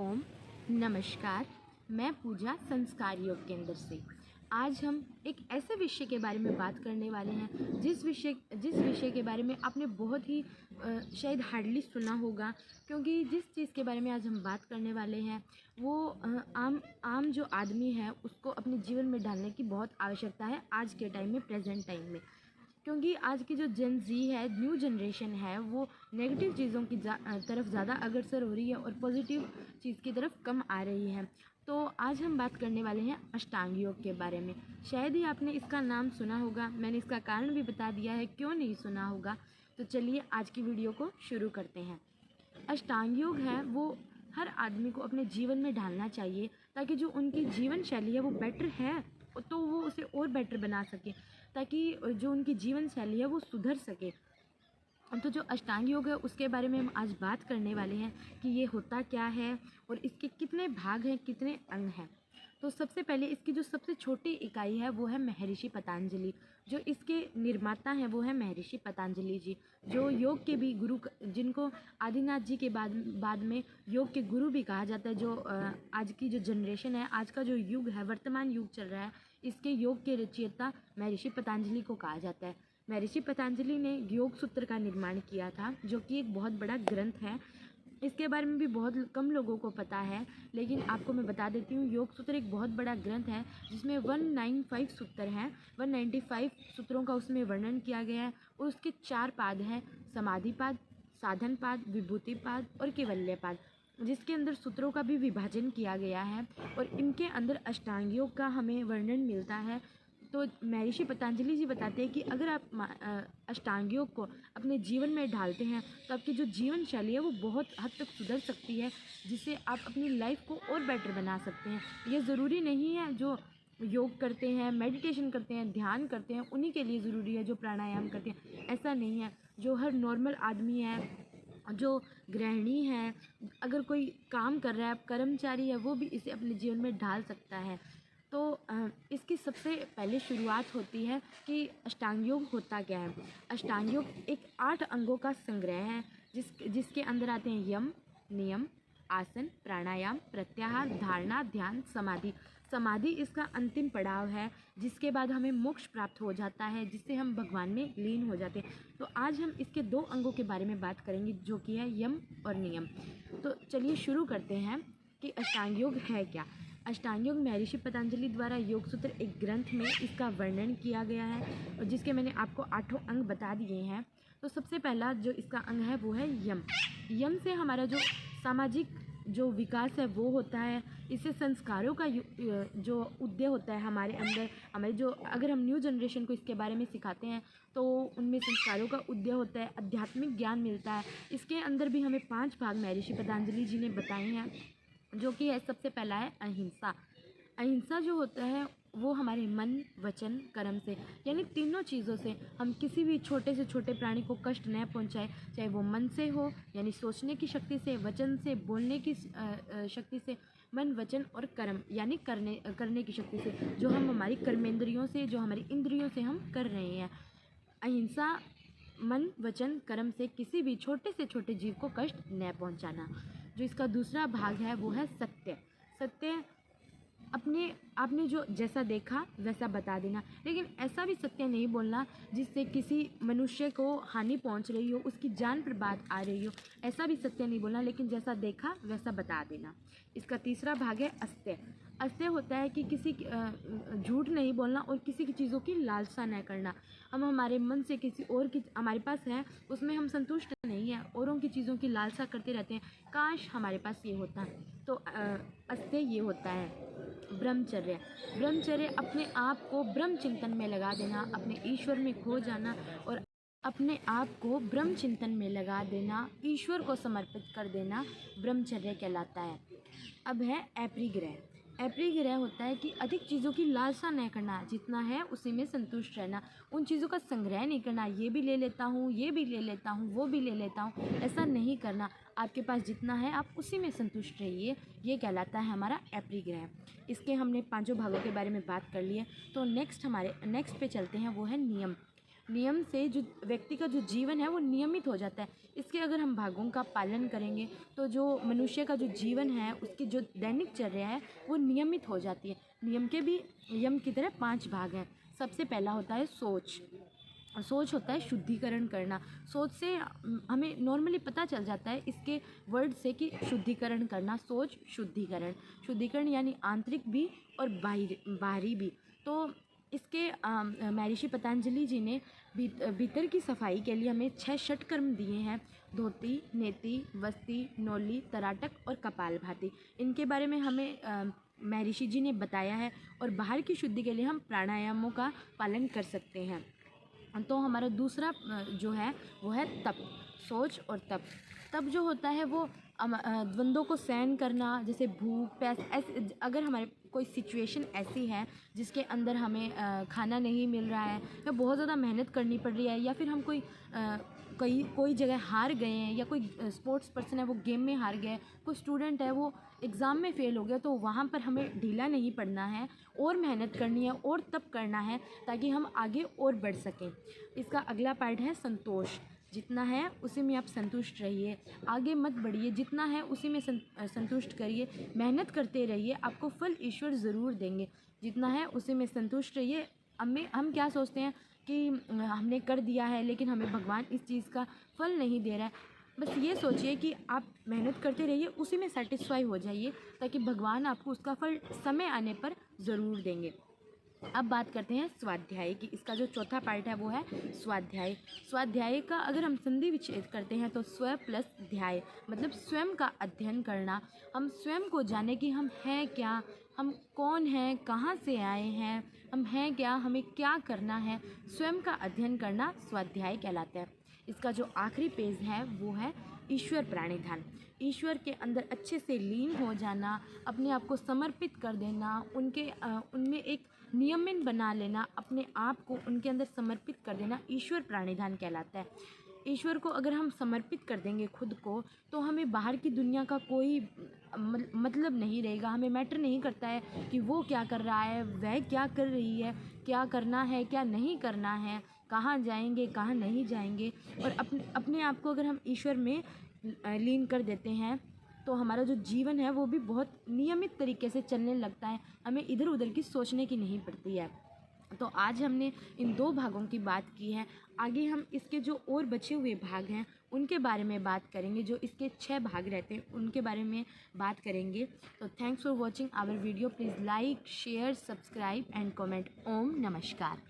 ओम नमस्कार। मैं पूजा संस्कार योग केंद्र से। आज हम एक ऐसे विषय के बारे में बात करने वाले हैं जिस विषय के बारे में आपने बहुत ही शायद हार्डली सुना होगा, क्योंकि जिस चीज़ के बारे में आज हम बात करने वाले हैं वो आम जो आदमी है उसको अपने जीवन में डालने की बहुत आवश्यकता है आज के टाइम में, प्रेजेंट टाइम में। क्योंकि आज की जो जेन जी है, न्यू जनरेशन है, वो नेगेटिव चीज़ों की तरफ ज़्यादा अग्रसर हो रही है और पॉजिटिव चीज़ की तरफ कम आ रही है। तो आज हम बात करने वाले हैं अष्टांग योग के बारे में। शायद ही आपने इसका नाम सुना होगा, मैंने इसका कारण भी बता दिया है, क्यों नहीं सुना होगा। तो चलिए आज की वीडियो को शुरू करते हैं। अष्टांग योग है वो हर आदमी को अपने जीवन में ढालना चाहिए, ताकि जो उनकी जीवन शैली है वो बेटर है तो वो उसे और बेटर बना सके, ताकि जो उनकी जीवन शैली है वो सुधर सके। तो जो अष्टांग योग है उसके बारे में हम आज बात करने वाले हैं कि ये होता क्या है और इसके कितने भाग हैं, कितने अंग हैं। तो सबसे पहले इसकी जो सबसे छोटी इकाई है वो है महर्षि पतंजलि। जो इसके निर्माता हैं वो है महर्षि पतंजलि जी, जो योग के भी गुरु, जिनको आदिनाथ जी के बाद में योग के गुरु भी कहा जाता है। जो आज की जो जनरेशन है, आज का जो युग है, वर्तमान युग चल रहा है, इसके योग के रचयिता महर्षि पतंजलि को कहा जाता है। महर्षि पतंजलि ने योग सूत्र का निर्माण किया था, जो कि एक बहुत बड़ा ग्रंथ है। इसके बारे में भी बहुत कम लोगों को पता है, लेकिन आपको मैं बता देती हूँ। योग सूत्र एक बहुत बड़ा ग्रंथ है जिसमें 195 सूत्र हैं। 195 सूत्रों का उसमें वर्णन किया गया है और उसके 4 पाद हैं: समाधि पाद, साधन पाद, विभूति पाद और कैवल्य पाद, जिसके अंदर सूत्रों का भी विभाजन किया गया है और इनके अंदर अष्टांग योग का हमें वर्णन मिलता है। तो महर्षि पतंजलि जी बताते हैं कि अगर आप अष्टांग योग को अपने जीवन में ढालते हैं तो आपकी जो जीवन शैली है वो बहुत हद तक सुधर सकती है, जिससे आप अपनी लाइफ को और बेटर बना सकते हैं। ये ज़रूरी नहीं है जो योग करते हैं, मेडिटेशन करते हैं, ध्यान करते हैं, उन्हीं के लिए ज़रूरी है जो प्राणायाम करते हैं, ऐसा नहीं है। जो हर नॉर्मल आदमी है, जो गृहिणी है, अगर कोई काम कर रहा है, कर्मचारी है, वो भी इसे अपने जीवन में ढाल सकता है। तो इसकी सबसे पहले शुरुआत होती है कि अष्टांग योग होता क्या है। अष्टांग योग एक 8 अंगों का संग्रह है, जिसके अंदर आते हैं यम, नियम, आसन, प्राणायाम, प्रत्याहार, धारणा, ध्यान, समाधि। समाधि इसका अंतिम पड़ाव है, जिसके बाद हमें मोक्ष प्राप्त हो जाता है, जिससे हम भगवान में लीन हो जाते हैं। तो आज हम इसके 2 अंगों के बारे में बात करेंगे, जो कि है यम और नियम। तो चलिए शुरू करते हैं कि अष्टांग योग है क्या। अष्टांग योग महर्षि पतंजलि द्वारा योग सूत्र एक ग्रंथ में इसका वर्णन किया गया है, और जिसके मैंने आपको 8 अंग बता दिए हैं। तो सबसे पहला जो इसका अंग है वो है यम। यम से हमारा जो सामाजिक जो विकास है वो होता है। इससे संस्कारों का जो उदय होता है हमारे अंदर। हमारे जो, अगर हम न्यू जनरेशन को इसके बारे में सिखाते हैं तो उनमें संस्कारों का उदय होता है, आध्यात्मिक ज्ञान मिलता है। इसके अंदर भी हमें 5 भाग महर्षि पतंजलि जी ने बताए हैं, जो कि है सबसे पहला है अहिंसा। अहिंसा जो होता है वो हमारे मन, वचन, कर्म से, यानी तीनों चीज़ों से हम किसी भी छोटे से छोटे प्राणी को कष्ट न पहुंचाए, चाहे वो मन से हो यानी सोचने की शक्ति से, वचन से बोलने की शक्ति से, मन, वचन और कर्म यानी करने की शक्ति से, जो हम हमारी कर्मेंद्रियों से, जो हमारी इंद्रियों से हम कर रहे हैं। अहिंसा मन, वचन, कर्म से किसी भी छोटे से छोटे जीव को कष्ट न पहुंचाना। जो इसका दूसरा भाग है वो है सत्य। सत्य आपने जो जैसा देखा वैसा बता देना, लेकिन ऐसा भी सत्य नहीं बोलना जिससे किसी मनुष्य को हानि पहुंच रही हो, उसकी जान पर बात आ रही हो। ऐसा भी सत्य नहीं बोलना, लेकिन जैसा देखा वैसा बता देना। इसका तीसरा भाग है अस्त्य। अस्त्य होता है कि किसी झूठ नहीं बोलना और किसी की चीज़ों की लालसा न करना। हम हमारे मन से किसी और की हमारे पास है उसमें हम संतुष्ट नहीं हैं, औरों की चीज़ों की लालसा करते रहते हैं, काश हमारे पास ये होता। तो अस्त्य ये होता है। ब्रह्मचर्य। ब्रह्मचर्य अपने आप को ब्रह्म चिंतन में लगा देना, अपने ईश्वर में खो जाना और अपने आप को ब्रह्म चिंतन में लगा देना, ईश्वर को समर्पित कर देना, ब्रह्मचर्य कहलाता है। अब है अपरिग्रह। अपरिग्रह होता है कि अधिक चीज़ों की लालसा न करना, जितना है उसी में संतुष्ट रहना, उन चीज़ों का संग्रह नहीं करना, ये भी ले लेता हूँ, ये भी ले लेता हूँ, वो भी ले लेता हूँ, ऐसा नहीं करना। आपके पास जितना है आप उसी में संतुष्ट रहिए, ये कहलाता है हमारा अपरिग्रह। इसके हमने 5 भागों के बारे में बात कर ली है। तो नेक्स्ट पे चलते हैं, वो है नियम। नियम से जो व्यक्ति का जो जीवन है वो नियमित हो जाता है। इसके अगर हम भागों का पालन करेंगे तो जो मनुष्य का जो जीवन है उसकी जो दैनिक चर्या है वो नियमित हो जाती है। नियम की तरह 5 भाग हैं। सबसे पहला होता है सोच। सोच होता है शुद्धिकरण करना। सोच से हमें नॉर्मली पता चल जाता है इसके वर्ड से कि शुद्धिकरण करना, सोच शुद्धिकरण। शुद्धिकरण यानी आंतरिक भी और बाहरी भी। तो इसके महर्षि पतंजलि जी ने भीतर की सफाई के लिए हमें 6 षटकर्म दिए हैं। धोती, नेति, वस्ति, नौली, तराटक और कपालभाति। इनके बारे में हमें महर्षि जी ने बताया है। और बाहर की शुद्धि के लिए हम प्राणायामों का पालन कर सकते हैं। तो हमारा दूसरा जो है वो है तप। सोच और तप। तप जो होता है वो द्वंद्वों को सहन करना, जैसे भूख प्यास, ऐसे अगर हमारे कोई सिचुएशन ऐसी है जिसके अंदर हमें खाना नहीं मिल रहा है या बहुत ज़्यादा मेहनत करनी पड़ रही है या फिर हम कोई जगह हार गए हैं या कोई स्पोर्ट्स पर्सन है वो गेम में हार गया है, कोई स्टूडेंट है वो एग्ज़ाम में फ़ेल हो गया, तो वहाँ पर हमें ढीला नहीं पड़ना है और मेहनत करनी है और तप करना है ताकि हम आगे और बढ़ सकें। इसका अगला पार्ट है संतोष। जितना है उसी में आप संतुष्ट रहिए, आगे मत बढ़िए, जितना है उसी में संतुष्ट करिए, मेहनत करते रहिए, आपको फल ईश्वर ज़रूर देंगे। जितना है उसी में संतुष्ट रहिए। हम क्या सोचते हैं कि हमने कर दिया है लेकिन हमें भगवान इस चीज़ का फल नहीं दे रहा है। बस ये सोचिए कि आप मेहनत करते रहिए, उसी में सेटिस्फाई हो जाइए ताकि भगवान आपको उसका फल समय आने पर ज़रूर देंगे। अब बात करते हैं स्वाध्याय की। इसका जो चौथा पार्ट है वो है स्वाध्याय। स्वाध्याय का अगर हम संधि विच्छेद करते हैं तो स्व प्लस ध्याय, मतलब स्वयं का अध्ययन करना। हम स्वयं को जाने कि हम हैं क्या, हम कौन हैं, कहाँ से आए हैं, हम हैं क्या, हमें क्या करना है, स्वयं का अध्ययन करना स्वाध्याय कहलाता है। इसका जो आखिरी पेज है वो है ईश्वर प्राणिधान। ईश्वर के अंदर अच्छे से लीन हो जाना, अपने आप को समर्पित कर देना, उनमें एक नियमन बना लेना, अपने आप को उनके अंदर समर्पित कर देना, ईश्वर प्राणिधान कहलाता है। ईश्वर को अगर हम समर्पित कर देंगे खुद को तो हमें बाहर की दुनिया का कोई मतलब नहीं रहेगा। हमें मैटर नहीं करता है कि वो क्या कर रहा है, वह क्या कर रही है, क्या करना है क्या नहीं करना है, कहाँ जाएंगे कहाँ नहीं जाएंगे। और अपने आप को अगर हम ईश्वर में लीन कर देते हैं तो हमारा जो जीवन है वो भी बहुत नियमित तरीके से चलने लगता है, हमें इधर उधर की सोचने की नहीं पड़ती है। तो आज हमने इन 2 भागों की बात की है। आगे हम इसके जो और बचे हुए भाग हैं उनके बारे में बात करेंगे, जो इसके 6 भाग रहते हैं उनके बारे में बात करेंगे। तो thanks for watching our video. Please like, share, subscribe and comment. ओम नमस्कार।